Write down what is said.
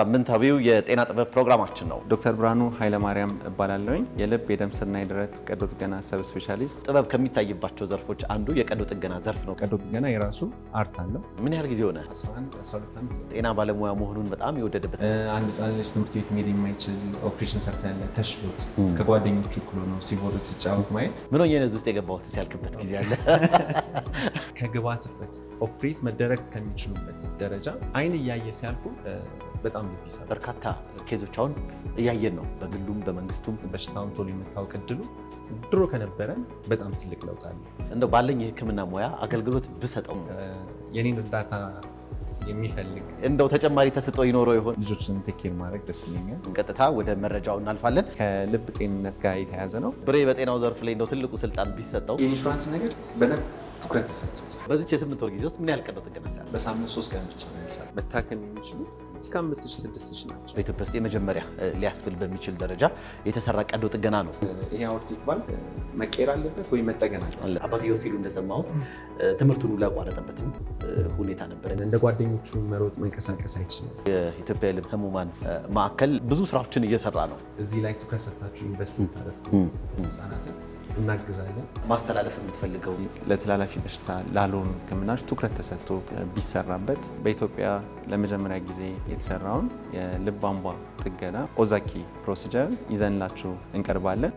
ሳምንታዊው የጤና ጥበብ ፕሮግራማችን ነው። ዶክተር ብርሀኑ ማሪያም እባላለሁኝ። የልብ የደም ስርና የደረት ቀዶ ጥገና ሰብ ስፔሻሊስት። ጥበብ ከሚታይባቸው ዘርፎች አንዱ የቀዶ ጥገና ዘርፍ ነው። ቀዶ ጥገና የራሱ አርት አለው። ምን ያህል ጊዜ ሆነ? 12 ዓመት። ጤና ባለሙያ መሆኑን በጣም የወደደበት አንድ ህጻን ልጅ ትምህርት ቤት መሄድ የማይችል ኦፕሬሽን ሰርታ ያለ ተሽሎት ከጓደኞቹ እኩል ነው ሲቦርድ ሲጫወት ማየት ምን ሆኜ ነው ውስጥ የገባሁት ሲያልክበት ጊዜ አለ። ከግብአት እጥረት ኦፕሬት መደረግ ከሚችሉበት ደረጃ አይን እያየ ሲያልፉ በጣም ይብሳል። በርካታ ኬዞች አሁን እያየን ነው። በግሉም በመንግስቱም በሽታውን ቶሎ የመታወቅ እድሉ ድሮ ከነበረ በጣም ትልቅ ለውጥ አለ። እንደው ባለኝ የህክምና ሙያ አገልግሎት ብሰጠው የኔን እርዳታ የሚፈልግ እንደው ተጨማሪ ተስጦ ይኖረው ይሆን? ልጆችን ቴኬር ማድረግ ደስ ይለኛል። ቀጥታ ወደ መረጃው እናልፋለን። ከልብ ጤንነት ጋር የተያያዘ ነው። ብሬ በጤናው ዘርፍ ላይ እንደው ትልቁ ስልጣን ቢሰጠው የኢንሹራንስ ነገር በደንብ ትኩረት ተሰጥቶት በዚህ የ8 ወር ጊዜ ውስጥ ምን ያህል ቀዶ ጥገና ሰራ? በሳምንት 3 ቀን ብቻ ነው የሚሰራው። መታከም የሚችሉ እስከ 5000-6000 ናቸው። በኢትዮጵያ ውስጥ የመጀመሪያ ሊያስብል በሚችል ደረጃ የተሰራ ቀዶ ጥገና ነው። ይሄ አውርቲክ ቫልቭ መቀየር አለበት ወይ መጠገን አለበት? አባትየው ሲሉ እንደሰማሁት ትምህርቱን ሁሉ ያቋረጠበትም ሁኔታ ነበር። እንደ ጓደኞቹ መሮጥ መንቀሳቀስ አይችልም። የኢትዮጵያ የልብ ህሙማን ማዕከል ብዙ ስራዎችን እየሰራ ነው። እዚህ ላይ ትኩረት ሰጥታችሁ ኢንቨስት ታደርጉ ህጻናትን እናግዛለን። ማስተላለፍ የምትፈልገው ለተላላፊ በሽታ ላልሆኑ ህክምናዎች ትኩረት ተሰጥቶ ቢሰራበት በኢትዮጵያ ለመጀመሪያ ጊዜ የተሰራውን የልብ ቧንቧ ጥገና ኦዛኪ ፕሮሲጀር ይዘንላችሁ እንቀርባለን።